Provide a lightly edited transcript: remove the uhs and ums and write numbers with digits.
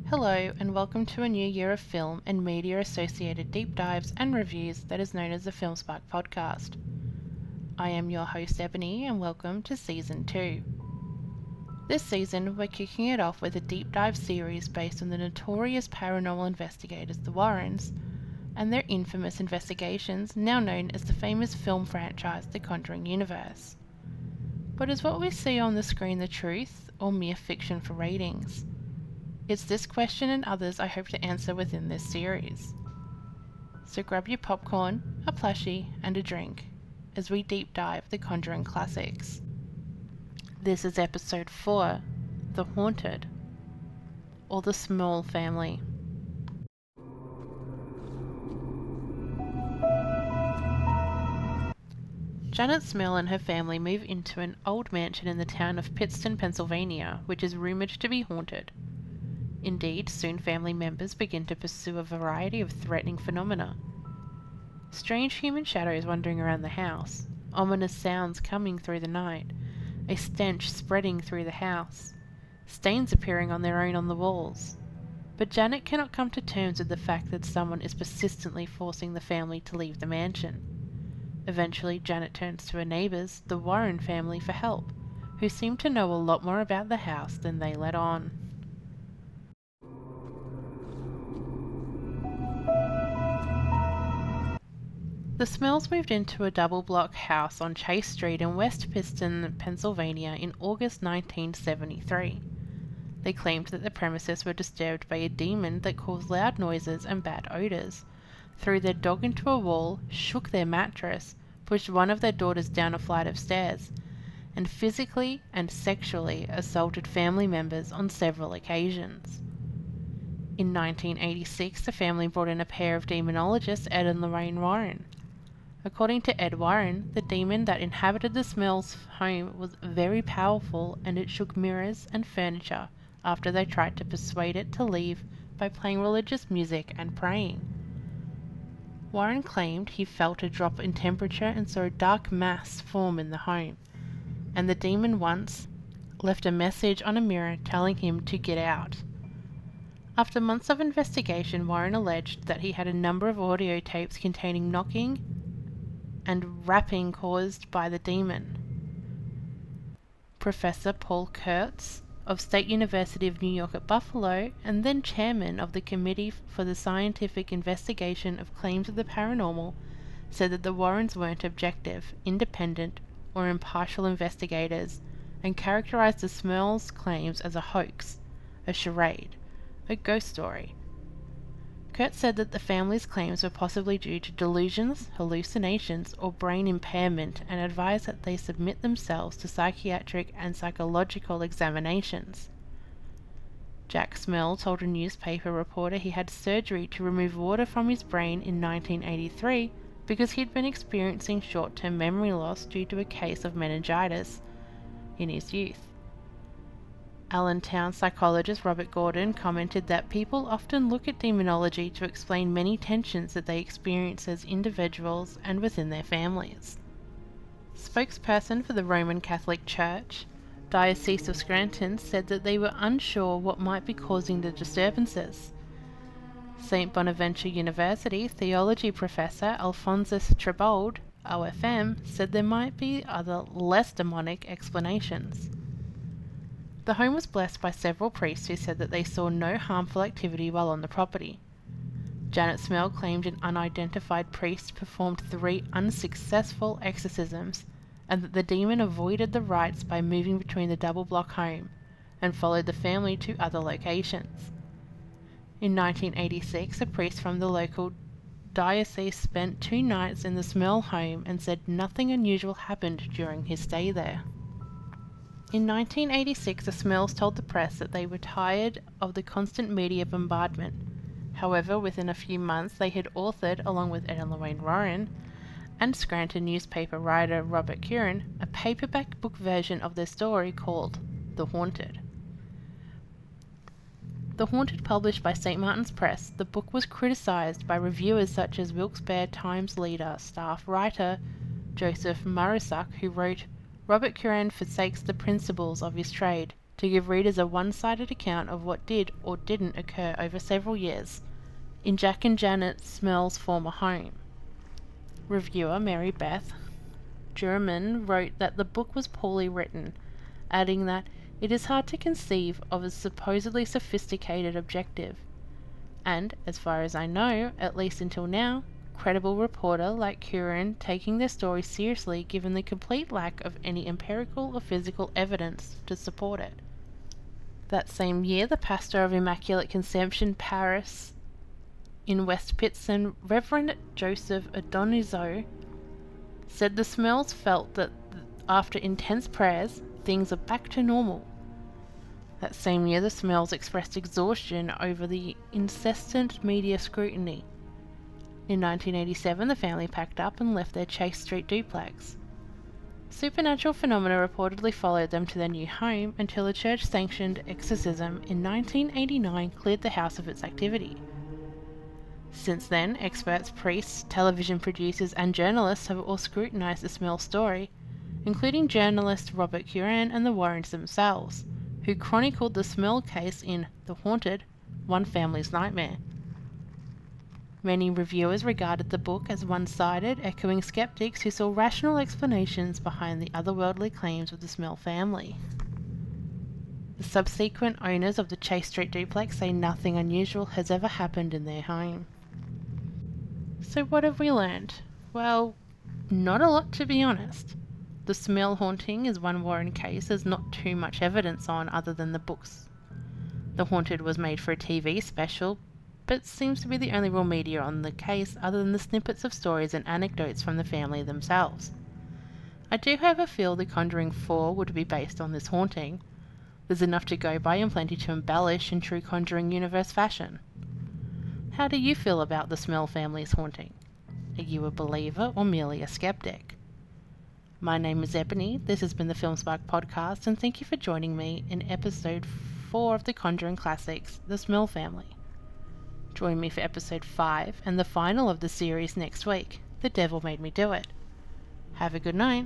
Hello and welcome to a new year of film and media associated deep dives and reviews that is known as the Film Spark podcast. I am your host Ebony and welcome to Season 2. This season we're kicking it off with a deep dive series based on the notorious paranormal investigators the Warrens and their infamous investigations now known as the famous film franchise the Conjuring universe. But is what we see on the screen the truth or mere fiction for ratings? It's this question and others I hope to answer within this series. So grab your popcorn, a plushie, and a drink as we deep dive the Conjuring classics. This is episode 4, The Haunted, or the Smurl family. Janet Smurl and her family move into an old mansion in the town of Pittston, Pennsylvania, which is rumoured to be haunted. Indeed, soon family members begin to pursue a variety of threatening phenomena. Strange human shadows wandering around the house, ominous sounds coming through the night, a stench spreading through the house, stains appearing on their own on the walls. But Janet cannot come to terms with the fact that someone is persistently forcing the family to leave the mansion. Eventually, Janet turns to her neighbours, the Warren family, for help, who seem to know a lot more about the house than they let on. The Smurls moved into a double-block house on Chase Street in West Pittston, Pennsylvania in August 1973. They claimed that the premises were disturbed by a demon that caused loud noises and bad odours, threw their dog into a wall, shook their mattress, pushed one of their daughters down a flight of stairs, and physically and sexually assaulted family members on several occasions. In 1986, the family brought in a pair of demonologists, Ed and Lorraine Warren. According to Ed Warren, the demon that inhabited the Smurls' home was very powerful and it shook mirrors and furniture after they tried to persuade it to leave by playing religious music and praying. Warren claimed he felt a drop in temperature and saw a dark mass form in the home, and the demon once left a message on a mirror telling him to get out. After months of investigation, Warren alleged that he had a number of audio tapes containing knocking and rapping caused by the demon. Professor Paul Kurtz of State University of New York at Buffalo, and then chairman of the Committee for the Scientific Investigation of Claims of the Paranormal, said that the Warrens weren't objective, independent, or impartial investigators, and characterized the Smurls' claims as a hoax, a charade, a ghost story. Kurt said that the family's claims were possibly due to delusions, hallucinations, or brain impairment, and advised that they submit themselves to psychiatric and psychological examinations. Jack Smurl told a newspaper reporter he had surgery to remove water from his brain in 1983 because he'd been experiencing short-term memory loss due to a case of meningitis in his youth. Allentown psychologist Robert Gordon commented that people often look at demonology to explain many tensions that they experience as individuals and within their families. Spokesperson for the Roman Catholic Church, Diocese of Scranton, said that they were unsure what might be causing the disturbances. St. Bonaventure University theology professor Alphonsus Trebold, OFM, said there might be other less demonic explanations. The home was blessed by several priests who said that they saw no harmful activity while on the property. Janet Smurl claimed an unidentified priest performed 3 unsuccessful exorcisms, and that the demon avoided the rites by moving between the double-block home, and followed the family to other locations. In 1986, a priest from the local diocese spent 2 nights in the Smurl home and said nothing unusual happened during his stay there. In 1986, the Smurls told the press that they were tired of the constant media bombardment. However, within a few months, they had authored, along with Ed and Lorraine Warren and Scranton newspaper writer Robert Curran, a paperback book version of their story called The Haunted. The Haunted, published by St. Martin's Press, the book was criticized by reviewers such as Wilkes-Barre Times leader, staff writer Joseph Marusak, who wrote, "Robert Curran forsakes the principles of his trade to give readers a one-sided account of what did or didn't occur over several years in Jack and Janet Smurl's former home. Reviewer Mary Beth German wrote that the book was poorly written, adding that it is hard to conceive of a supposedly sophisticated objective. And, as far as I know, at least until now, credible reporter like Curran taking their story seriously given the complete lack of any empirical or physical evidence to support it. That same year, the pastor of Immaculate Conception Parish in West Pittston, Reverend Joseph Adonizo, said the Smurls felt that after intense prayers, things are back to normal. That same year, the Smurls expressed exhaustion over the incessant media scrutiny. In 1987, the family packed up and left their Chase Street duplex. Supernatural phenomena reportedly followed them to their new home until a church-sanctioned exorcism in 1989 cleared the house of its activity. Since then, experts, priests, television producers, and journalists have all scrutinized the Smurl story, including journalist Robert Curran and the Warrens themselves, who chronicled the Smurl case in The Haunted, One Family's Nightmare. Many reviewers regarded the book as one-sided, echoing skeptics who saw rational explanations behind the otherworldly claims of the Smurl family. The subsequent owners of the Chase Street duplex say nothing unusual has ever happened in their home. So what have we learned? Well, not a lot, to be honest. The Smurl haunting is one Warren case there's not too much evidence on other than the books. The Haunted was made for a TV special, but seems to be the only real media on the case other than the snippets of stories and anecdotes from the family themselves. I do however feel the Conjuring 4 would be based on this haunting. There's enough to go by and plenty to embellish in true Conjuring universe fashion. How do you feel about the Smurl family's haunting? Are you a believer or merely a skeptic? My name is Ebony, this has been the Film Spark podcast, and thank you for joining me in episode 4 of the Conjuring classics, The Smurl Family. Join me for episode 5 and the final of the series next week, The Devil Made Me Do It. Have a good night.